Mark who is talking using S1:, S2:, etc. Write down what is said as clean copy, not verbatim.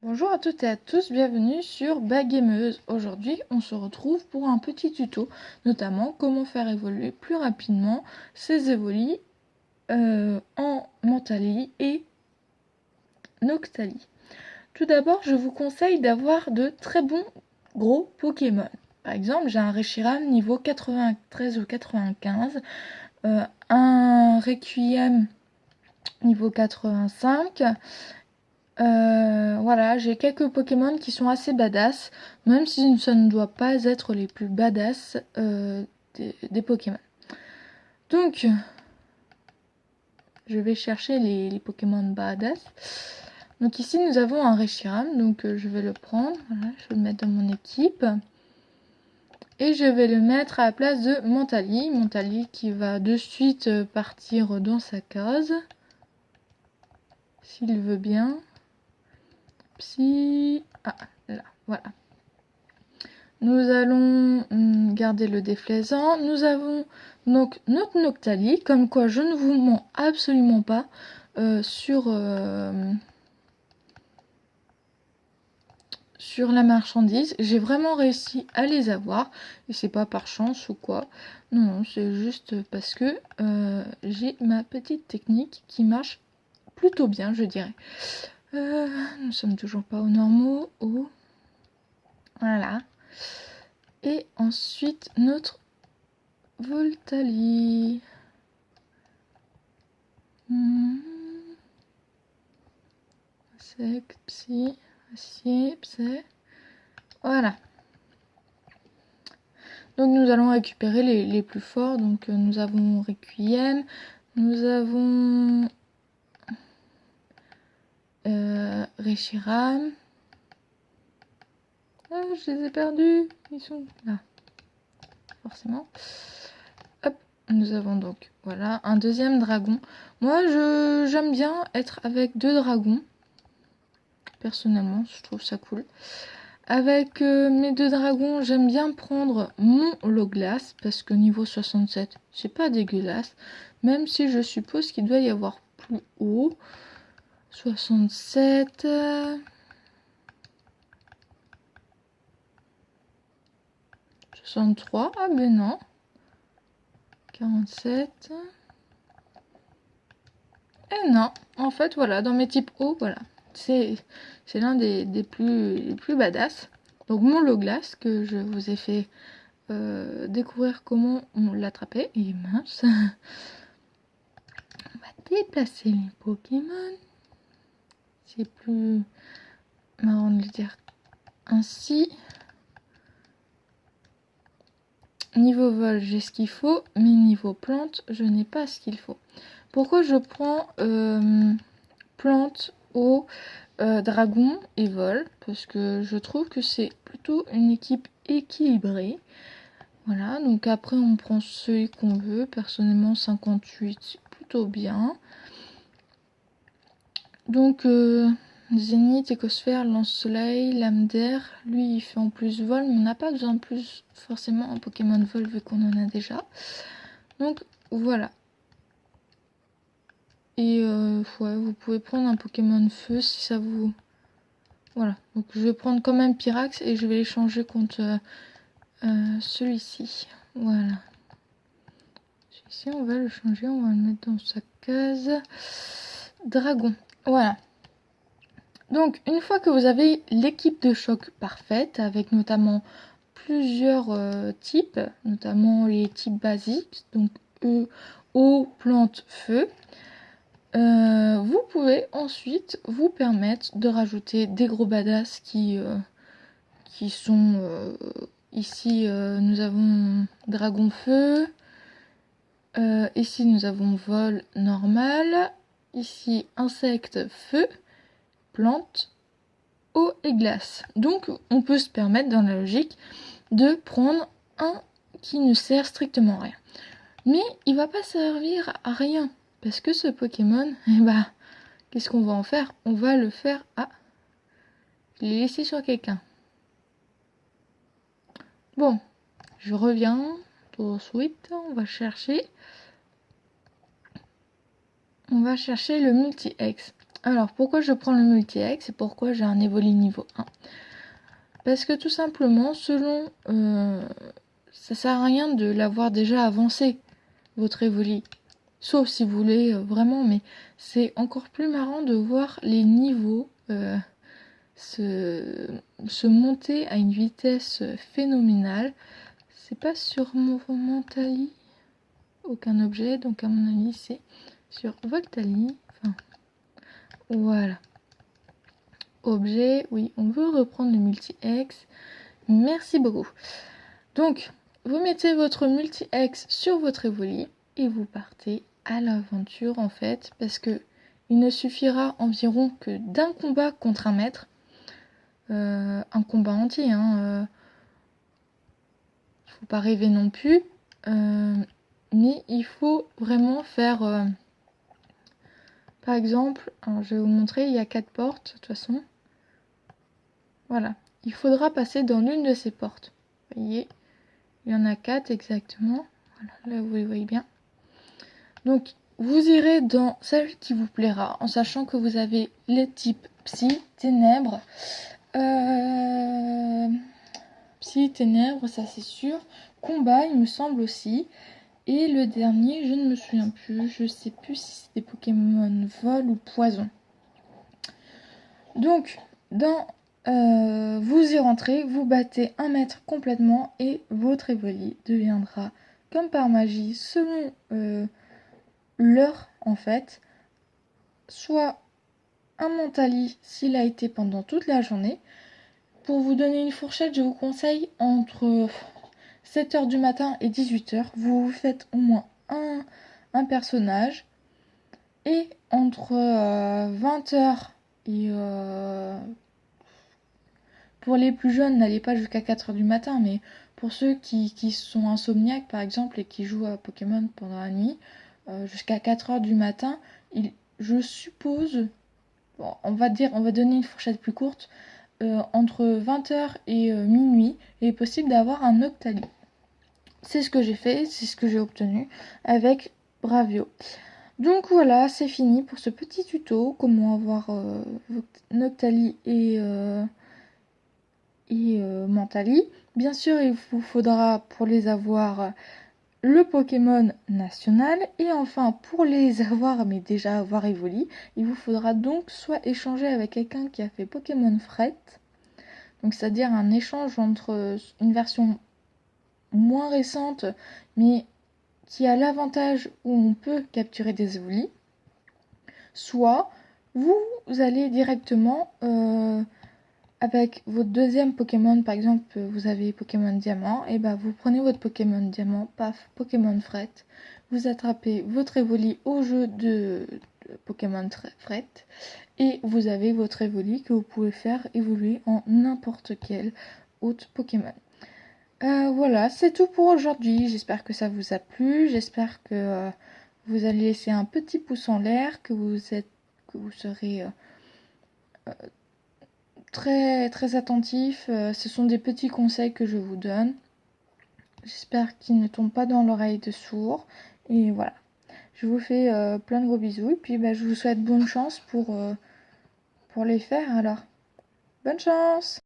S1: Bonjour à toutes et à tous, bienvenue sur Bagameuse. Aujourd'hui, on se retrouve pour un petit tuto, notamment comment faire évoluer plus rapidement ces évolis en Mentali et Noctali. Tout d'abord, je vous conseille d'avoir de très bons gros Pokémon. Par exemple, j'ai un Reshiram niveau 93 ou 95, un Requiem niveau 85. Voilà, j'ai quelques Pokémon qui sont assez badass, même si ça ne doit pas être les plus badass des Pokémon. Donc, je vais chercher les Pokémon badass. Donc ici, nous avons un Reshiram, donc je vais le prendre. Voilà, je vais le mettre dans mon équipe. Et je vais le mettre à la place de Mentali. Mentali qui va de suite partir dans sa case. S'il veut bien. Psy... Ah, là, voilà. Nous allons garder le déflaisant. Nous avons donc notre Noctali, comme quoi je ne vous mens absolument pas sur la marchandise. J'ai vraiment réussi à les avoir. Et c'est pas par chance ou quoi. Non, c'est juste parce que j'ai ma petite technique qui marche plutôt bien, je dirais. Nous sommes toujours pas aux normaux. Oh. Voilà. Et ensuite, notre Voltali. Sec, psy, acier, psy. Voilà. Donc nous allons récupérer les plus forts. Donc nous avons Requiem. Nous avons Reshiram. Ah, je les ai perdus. Ils sont là. Forcément. Hop. Nous avons donc, voilà, un deuxième dragon. Moi, j'aime bien être avec deux dragons. Personnellement, je trouve ça cool. Avec mes deux dragons, j'aime bien prendre mon Loglass, parce que niveau 67, c'est pas dégueulasse. Même si je suppose qu'il doit y avoir plus haut. 67... 63, ah ben non. 47. Et non, en fait, voilà, dans mes types hauts, voilà. C'est l'un des plus badass. Donc mon Loglass, que je vous ai fait découvrir comment on l'attrapait. Et mince. On va déplacer les Pokémon. C'est plus marrant de le dire ainsi. Niveau vol, j'ai ce qu'il faut, mais niveau plante, je n'ai pas ce qu'il faut. Pourquoi je prends plante, eau, dragon et vol? Parce que je trouve que c'est plutôt une équipe équilibrée. Voilà, donc après on prend celui qu'on veut. Personnellement 58, plutôt bien. Donc Zénith, Écosphère, Lance-Soleil, Lame d'air. Lui il fait en plus vol, mais on n'a pas besoin de plus forcément un Pokémon vol vu qu'on en a déjà. Donc voilà. Et ouais, vous pouvez prendre un Pokémon feu si ça vous... Voilà, donc je vais prendre quand même Pyrax et je vais l'échanger contre celui-ci. Voilà. Celui-ci, on va le changer, on va le mettre dans sa case. Dragon. Voilà. Donc, une fois que vous avez l'équipe de choc parfaite, avec notamment plusieurs types, notamment les types basiques, donc eau, plante, feu, vous pouvez ensuite vous permettre de rajouter des gros badass qui sont ici nous avons dragon feu, ici nous avons vol normal, ici insecte feu, plante, eau et glace. Donc on peut se permettre dans la logique de prendre un qui ne sert strictement à rien. Mais il va pas servir à rien. Parce que ce Pokémon, eh bah, qu'est-ce qu'on va en faire? On va le faire à... Je l'ai laissé sur quelqu'un. Bon, je reviens. Tout de suite, on va chercher le multi-ex. Alors, pourquoi je prends le multi-ex et pourquoi j'ai un Evoli niveau 1? Parce que tout simplement, selon... ça sert à rien de l'avoir déjà avancé, votre Evoli. Sauf si vous voulez vraiment, mais c'est encore plus marrant de voir les niveaux se monter à une vitesse phénoménale. C'est pas sur Mentali, aucun objet, donc à mon avis c'est sur Voltali. Enfin, voilà. Objet, oui, on veut reprendre le multi-ex. Merci beaucoup. Donc, vous mettez votre multi-ex sur votre Evoli et vous partez à l'aventure en fait, parce que il ne suffira environ que d'un combat contre un maître. Un combat entier, hein. Faut pas rêver non plus. Mais il faut vraiment faire... par exemple, alors je vais vous montrer, il y a 4 portes, de toute façon. Voilà. Il faudra passer dans l'une de ces portes. Vous voyez, il y en a 4 exactement. Voilà, là vous les voyez bien. Donc, vous irez dans celle qui vous plaira, en sachant que vous avez les types Psy, Ténèbres, Psy, Ténèbres, ça c'est sûr. Combat, il me semble aussi. Et le dernier, je ne me souviens plus. Je sais plus si c'était Pokémon Vol ou Poison. Donc, vous y rentrez, vous battez un maître complètement et votre Evoli deviendra, comme par magie, selon l'heure en fait, soit un Mentali s'il a été pendant toute la journée. Pour vous donner une fourchette, je vous conseille entre 7h du matin et 18h. Vous faites au moins un personnage. Et entre 20h et... pour les plus jeunes, n'allez pas jusqu'à 4h du matin, mais pour ceux qui sont insomniaques par exemple et qui jouent à Pokémon pendant la nuit, jusqu'à 4h du matin, je suppose, bon, on va donner une fourchette plus courte, entre 20h et minuit, il est possible d'avoir un Octali. C'est ce que j'ai fait, c'est ce que j'ai obtenu avec Bravio. Donc voilà, c'est fini pour ce petit tuto, comment avoir Noctali et Mentali. Bien sûr, il vous faudra pour les avoir le Pokémon national et enfin pour les avoir, mais déjà avoir Evoli, il vous faudra donc soit échanger avec quelqu'un qui a fait Pokémon Fret, donc c'est-à-dire un échange entre une version moins récente mais qui a l'avantage où on peut capturer des Evoli, soit vous allez directement avec votre deuxième Pokémon, par exemple vous avez Pokémon Diamant, et bah vous prenez votre Pokémon Diamant, paf, Pokémon Fret, vous attrapez votre Evoli au jeu de Pokémon Fret, et vous avez votre Evoli que vous pouvez faire évoluer en n'importe quel autre Pokémon. Voilà, c'est tout pour aujourd'hui. J'espère que ça vous a plu. J'espère que vous allez laisser un petit pouce en l'air, que vous serez très très attentif. Ce sont des petits conseils que je vous donne. J'espère qu'ils ne tombent pas dans l'oreille de sourd. Et voilà. Je vous fais plein de gros bisous. Et puis je vous souhaite bonne chance pour les faire alors. Bonne chance!